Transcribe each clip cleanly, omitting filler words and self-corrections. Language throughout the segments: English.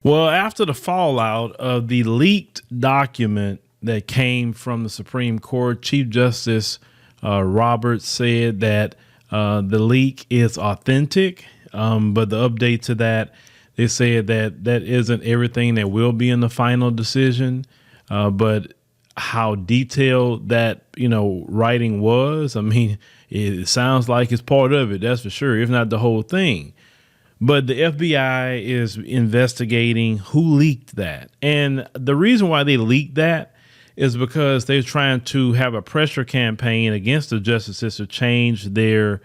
Well, after the fallout of the leaked document that came from the Supreme Court, Chief Justice Roberts said that the leak is authentic. But the update to that, they said that that isn't everything that will be in the final decision. But how detailed that, writing was, I mean, it sounds like it's part of it. That's for sure, if not the whole thing. But the FBI is investigating who leaked that. And the reason why they leaked that is because they're trying to have a pressure campaign against the justices to change their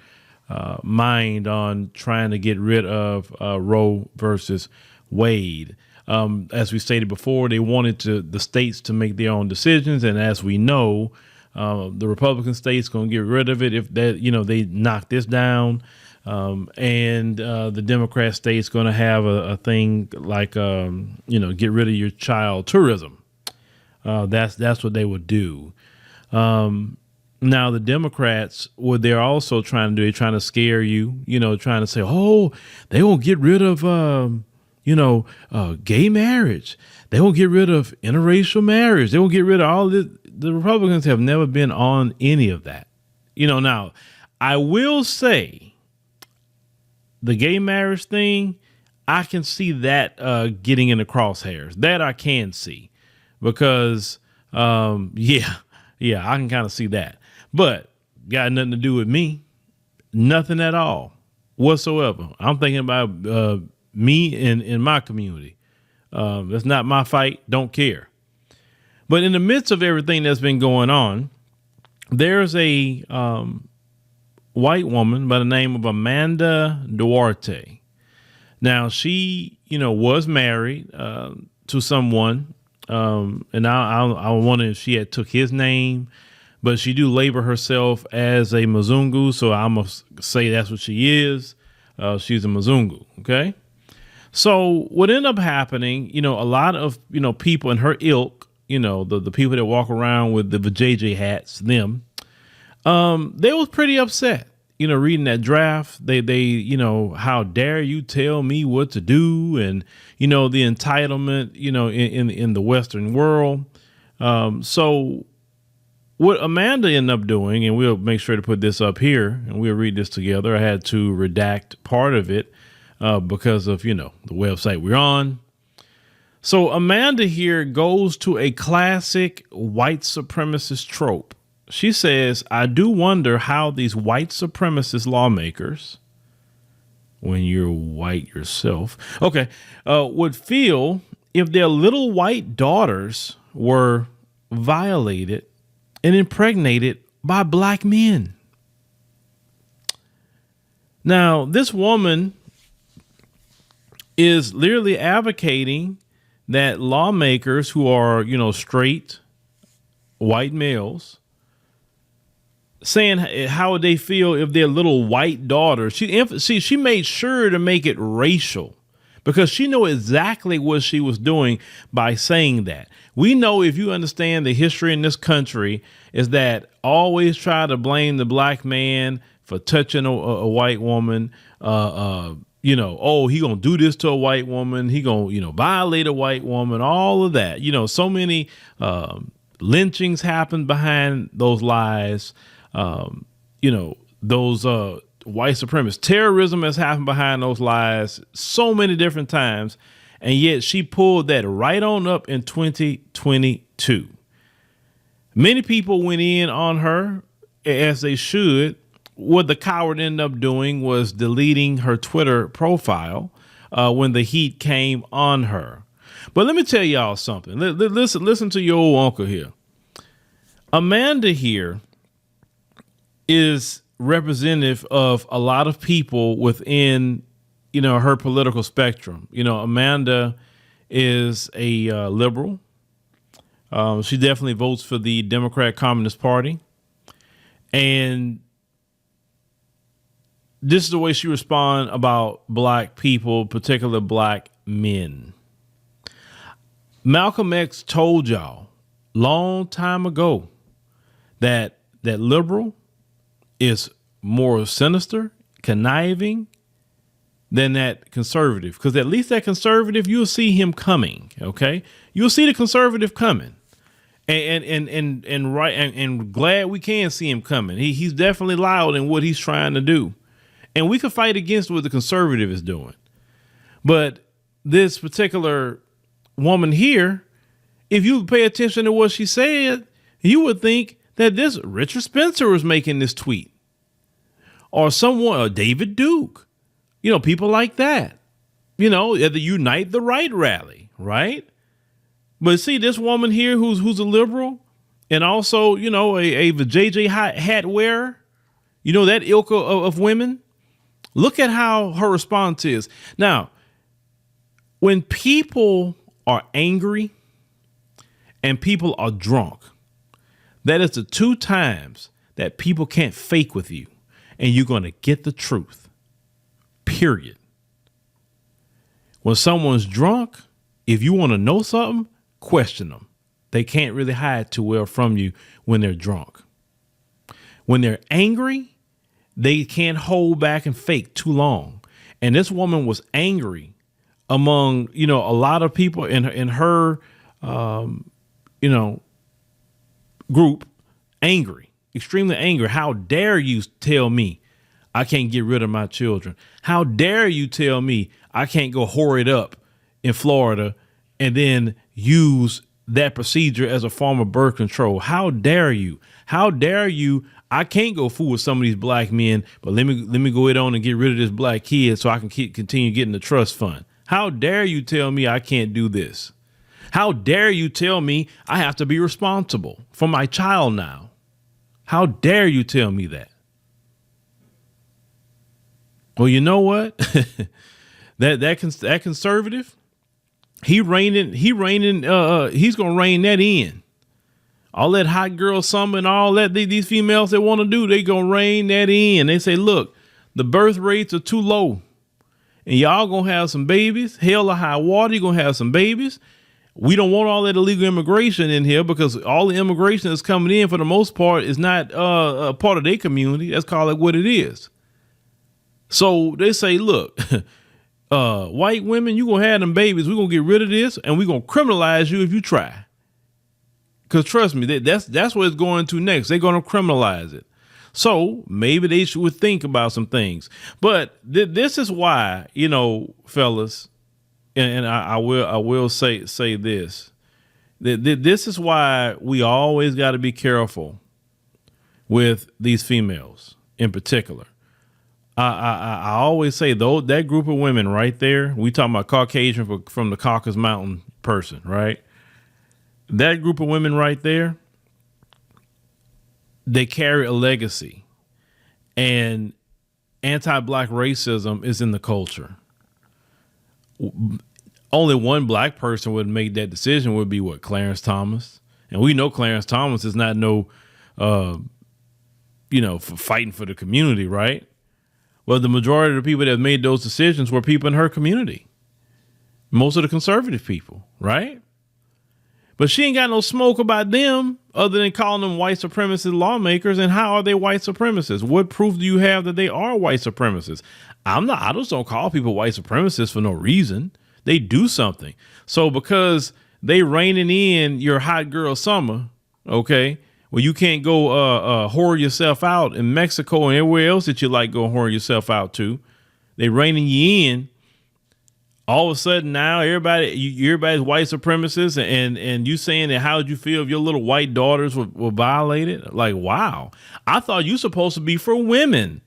mind on trying to get rid of Roe versus Wade. As we stated before, they wanted the states to make their own decisions. And as we know, the Republican states going to get rid of it if that, they knock this down. And the Democrat state's going to have a thing like, get rid of your child tourism. That's what they would do. Now the Democrats, what they're also trying to do, they're trying to scare you, trying to say, oh, they won't get rid of, gay marriage. They won't get rid of interracial marriage. They won't get rid of all this. The Republicans have never been on any of that. Now I will say, the gay marriage thing, I can see that getting in the crosshairs. That I can see because, I can kind of see that. But got nothing to do with me. Nothing at all whatsoever. I'm thinking about me in my community. That's not my fight. Don't care. But in the midst of everything that's been going on, there's a white woman by the name of Amanda Duarte. Now she, was married to someone, and I wonder if she had took his name, but she do label herself as a Mzungu, so I'm gonna say that's what she is. She's a Mzungu. Okay, so what ended up happening, a lot of people in her ilk, the people that walk around with the JJ hats, them. They was pretty upset, reading that draft. They, how dare you tell me what to do? And, the entitlement, in the Western world. So what Amanda ended up doing, and we'll make sure to put this up here and we'll read this together. I had to redact part of it, because of, the website we're on. So Amanda here goes to a classic white supremacist trope. She says, I do wonder how these white supremacist lawmakers, when you're white yourself, would feel if their little white daughters were violated and impregnated by black men. Now, this woman is literally advocating that lawmakers who are, straight white males, saying how would they feel if their little white daughter, she made sure to make it racial because she knew exactly what she was doing by saying that. We know, if you understand the history in this country, is that always try to blame the black man for touching a white woman. Oh, he gonna do this to a white woman. He gonna, violate a white woman, all of that. So many lynchings happen behind those lies. Those white supremacists, terrorism has happened behind those lies so many different times. And yet she pulled that right on up in 2022. Many people went in on her, as they should. What the coward ended up doing was deleting her Twitter profile when the heat came on her. But let me tell y'all something. Listen to your old uncle here. Amanda here is representative of a lot of people within, her political spectrum. Amanda is a liberal. She definitely votes for the Democrat Communist Party. And this is the way she responds about black people, particularly black men. Malcolm X told y'all long time ago that liberal is more sinister, conniving, than that conservative, because at least that conservative, you'll see him coming. Okay, you'll see the conservative coming, and glad we can see him coming. He's definitely loud in what he's trying to do, and we can fight against what the conservative is doing. But this particular woman here, if you pay attention to what she said, you would think that this Richard Spencer was making this tweet, or someone, or David Duke, people like that, at the Unite the Right rally, right? But see, this woman here who's a liberal, and also, a JJ hat wearer, that ilk of women. Look at how her response is. Now, when people are angry and people are drunk, that is the two times that people can't fake with you, and you're going to get the truth, period. When someone's drunk, if you want to know something, question them. They can't really hide too well from you when they're drunk. When they're angry, they can't hold back and fake too long. And this woman was angry among, a lot of people in her, group, angry, extremely angry. How dare you tell me I can't get rid of my children? How dare you tell me I can't go whore it up in Florida and then use that procedure as a form of birth control? How dare you? How dare you? I can't go fool with some of these black men, but let me go ahead on and get rid of this black kid so I can continue getting the trust fund. How dare you tell me I can't do this? How dare you tell me I have to be responsible for my child now? How dare you tell me that? Well, you know what? that conservative, he's gonna rein that in. All that hot girl summer and all that these females that want to do, they gonna rein that in. They say, look, the birth rates are too low, and y'all gonna have some babies. Hell or high water, you're gonna have some babies. We don't want all that illegal immigration in here, because all the immigration that's coming in, for the most part, is not a part of their community. Let's call it what it is. So they say, look, white women, you gonna have them babies. We're gonna get rid of this, and we're gonna criminalize you if you try. Because trust me, that's what it's going to next. They're gonna criminalize it. So maybe they should think about some things. But this is why, fellas, and I will say this. This is why we always got to be careful with these females in particular. I always say, though, that group of women right there, we talking about Caucasian from the Caucasus Mountain person, right? That group of women right there, they carry a legacy, and anti-black racism is in the culture. Only one black person would make that decision, would be what? Clarence Thomas. And we know Clarence Thomas is not for fighting for the community, right? Well, the majority of the people that made those decisions were people in her community. Most of the conservative people, right? But she ain't got no smoke about them other than calling them white supremacist lawmakers. And how are they white supremacists? What proof do you have that they are white supremacists? I just don't call people white supremacists for no reason. They do something. So because they reining in your hot girl summer, okay, well, you can't go whore yourself out in Mexico and everywhere else that you like go whore yourself out to. They reining you in. All of a sudden now everybody's white supremacists, and you saying that how would you feel if your little white daughters were violated? Like, wow, I thought you supposed to be for women.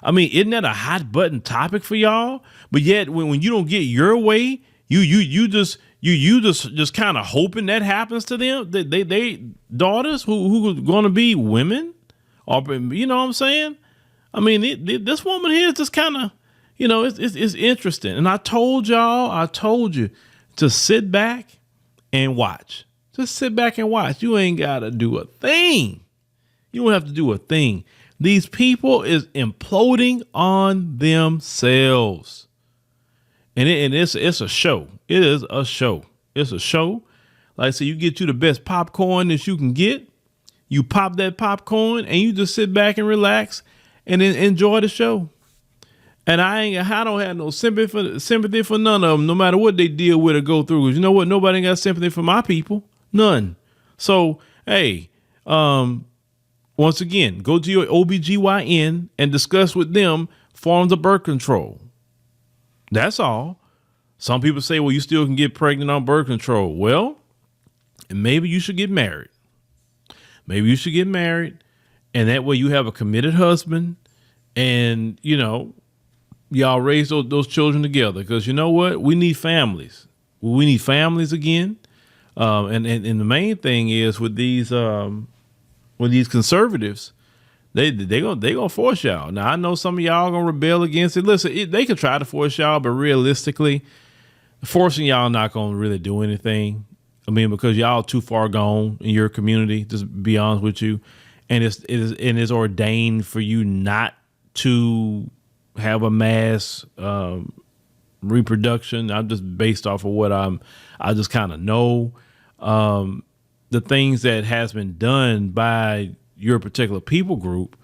I mean, isn't that a hot button topic for y'all? But yet when you don't get your way, you just kind of hoping that happens to them. They daughters who are going to be women, or you know what I'm saying? I mean, this woman here is just kind of, it's interesting. And I told you to sit back and watch. Just sit back and watch. You ain't got to do a thing. You don't have to do a thing. These people is imploding on themselves. And it's a show. It is a show. It's a show. Like I say, you get you the best popcorn that you can get. You pop that popcorn and you just sit back and relax and then enjoy the show. And I don't have no sympathy for none of them, no matter what they deal with or go through. 'Cause you know what? Nobody got sympathy for my people. None. So, hey, once again, go to your OBGYN and discuss with them forms of birth control. That's all. Some people say, well, you still can get pregnant on birth control. Well, maybe you should get married. Maybe you should get married. And that way you have a committed husband and, y'all raise those children together. Because you know what? We need families. We need families again. And the main thing is with these conservatives, they gonna force y'all. Now I know some of y'all gonna rebel against it. Listen, they can try to force y'all, but realistically, forcing y'all not gonna really do anything. I mean, because y'all too far gone in your community. Just to be honest with you, and it's ordained for you not to have a mass reproduction. I'm just based off of what I just kind of know. The things that has been done by your particular people group,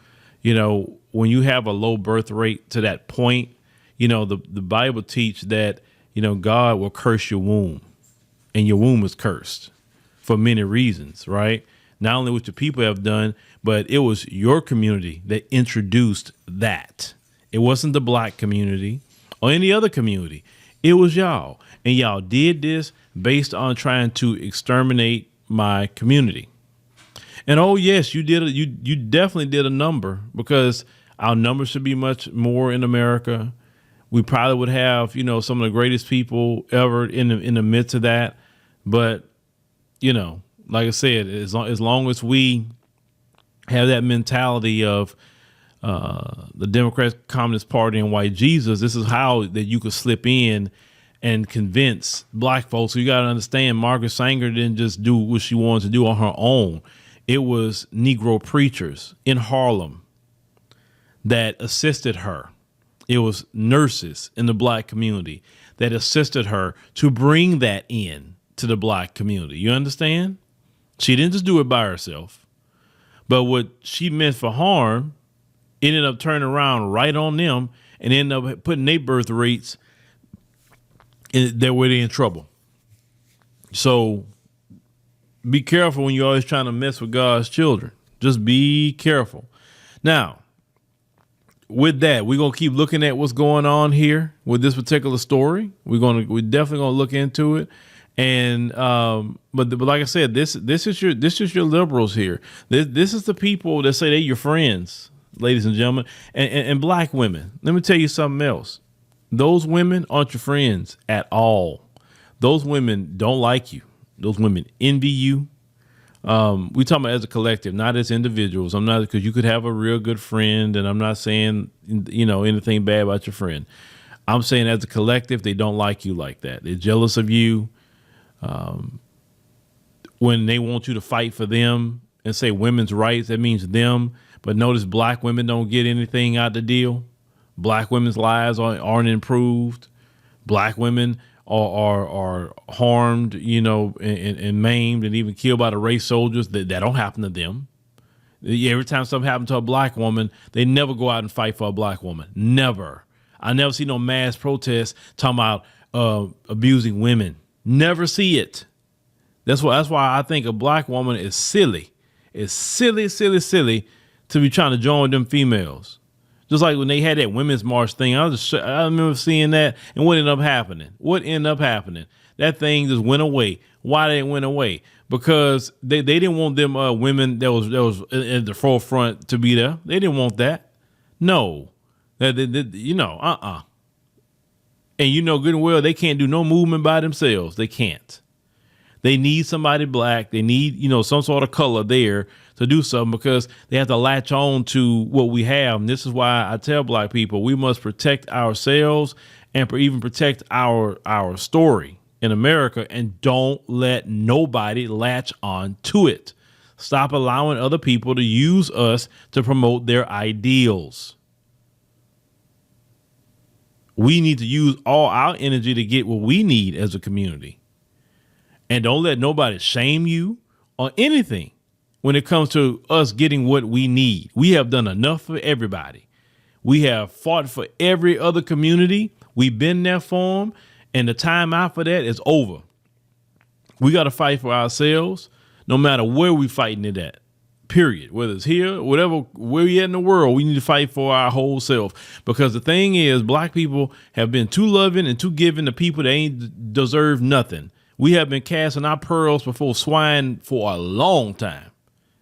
when you have a low birth rate to that point, the Bible teach that, God will curse your womb, and your womb is cursed for many reasons, right? Not only what your people have done, but it was your community that introduced that. It wasn't the black community or any other community. It was y'all. And y'all did this based on trying to exterminate my community. And oh yes, you definitely did a number, because our numbers should be much more in America. We probably would have, some of the greatest people ever in the midst of that. But, like I said, as long as we have that mentality of the Democratic Communist Party and white Jesus, this is how that you could slip in and convince black folks. So you got to understand, Margaret Sanger didn't just do what she wanted to do on her own. It was Negro preachers in Harlem that assisted her. It was nurses in the black community that assisted her to bring that in to the black community. You understand? She didn't just do it by herself. But what she meant for harm ended up turning around right on them and ended up putting their birth rates where they're in trouble. So be careful when you're always trying to mess with God's children. Just be careful. Now, with that, we're going to keep looking at what's going on here with this particular story. We're definitely going to look into it. And but like I said, this is your liberals here. This is the people that say they're your friends, ladies and gentlemen, and black women. Let me tell you something else. Those women aren't your friends at all. Those women don't like you. Those women envy you. We talking about as a collective, not as individuals. I'm not, because you could have a real good friend, and I'm not saying anything bad about your friend. I'm saying as a collective, they don't like you like that. They're jealous of you. When they want you to fight for them and say women's rights, that means them. But notice black women don't get anything out the deal. Black women's lives aren't improved. Black women are harmed, and maimed and even killed by the race soldiers. That don't happen to them. Every time something happens to a black woman, they never go out and fight for a black woman. Never. I never see no mass protests talking about abusing women. Never see it. That's why I think a black woman is silly. It's silly to be trying to join them females. Just like when they had that women's march thing, I remember seeing that, and what ended up happening? That thing just went away. Why did it went away? Because they didn't want them women that was at the forefront to be there. They didn't want that. No, And good and well, they can't do no movement by themselves. They can't. They need somebody black. They need, some sort of color there to do something, because they have to latch on to what we have. And this is why I tell black people, we must protect ourselves and even protect our story in America, and don't let nobody latch on to it. Stop allowing other people to use us to promote their ideals. We need to use all our energy to get what we need as a community. And don't let nobody shame you on anything when it comes to us getting what we need. We have done enough for everybody. We have fought for every other community. We've been there for them. And the time out for that is over. We got to fight for ourselves, no matter where we fighting it at. Period. Whether it's here, whatever, where we at in the world, we need to fight for our whole self. Because the thing is, black people have been too loving and too giving to people that ain't deserve nothing. We have been casting our pearls before swine for a long time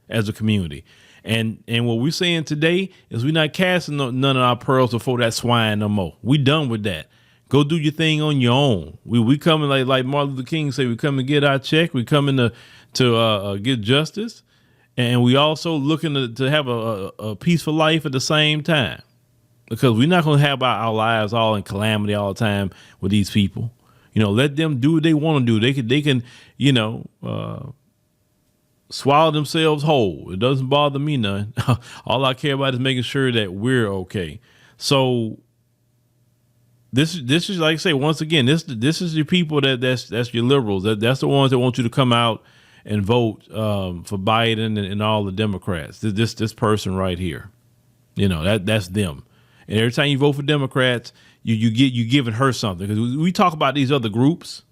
as a community. And what we're saying today is we're not casting none of our pearls before that swine no more. We done with that. Go do your thing on your own. We coming like Martin Luther King said, we come to get our check. We coming to get justice. And we also looking to have a peaceful life at the same time, because we're not going to have our lives all in calamity all the time with these people. Let them do what they want to do. They can, swallow themselves whole. It doesn't bother me none. All I care about is making sure that we're okay. So this is like I say, once again, this is your people that's your liberals. That's the ones that want you to come out and vote for Biden and all the Democrats. This person right here, that's them. And every time you vote for Democrats, you giving her something, because we talk about these other groups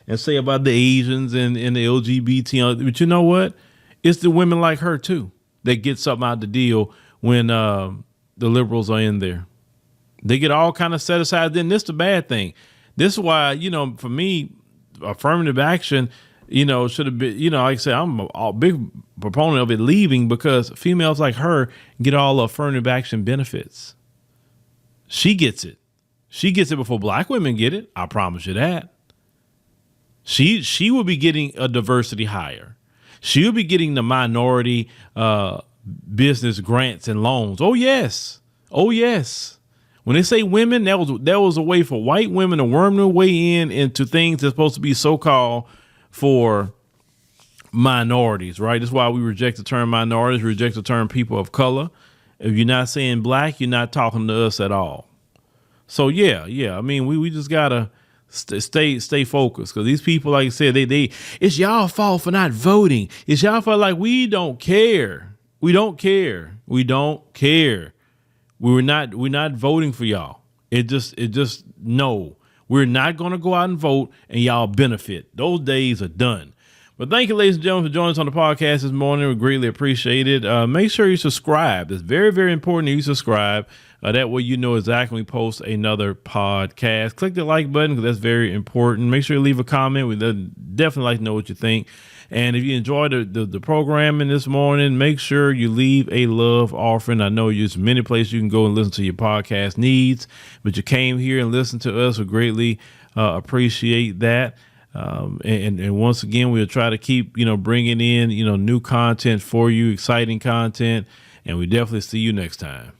and say about the Asians and the LGBT, but you know what? It's the women like her too that get something out of the deal when the liberals are in there. They get all kind of set aside. Then this is the bad thing. This is why, for me, affirmative action, should have been, like I said, I'm a big proponent of it leaving, because females like her get all the affirmative action benefits. She gets it. She gets it before black women get it. I promise you that. She will be getting a diversity hire. She will be getting the minority business grants and loans. Oh yes. Oh yes. When they say women, that was a way for white women to worm their way into things that's supposed to be so-called for minorities, right? That's why we reject the term minorities, reject the term people of color. If you're not saying black, you're not talking to us at all. So yeah. I mean, we just gotta stay focused, because these people, like I said, they it's y'all fault for not voting. It's y'all fault. Like, we don't care. We don't care. We don't care. We're not voting for y'all. It just no. We're not going to go out and vote and y'all benefit. Those days are done. But thank you, ladies and gentlemen, for joining us on the podcast this morning. We greatly appreciate it. Make sure you subscribe. It's very, very important that you subscribe. That way you know exactly when we post another podcast. Click the like button, because that's very important. Make sure you leave a comment. We'd definitely like to know what you think. And if you enjoyed the programming this morning, make sure you leave a love offering. I know there's many places you can go and listen to your podcast needs, but you came here and listened to us. We greatly appreciate that. And once again, we'll try to keep, bringing in, new content for you, exciting content. And we definitely see you next time.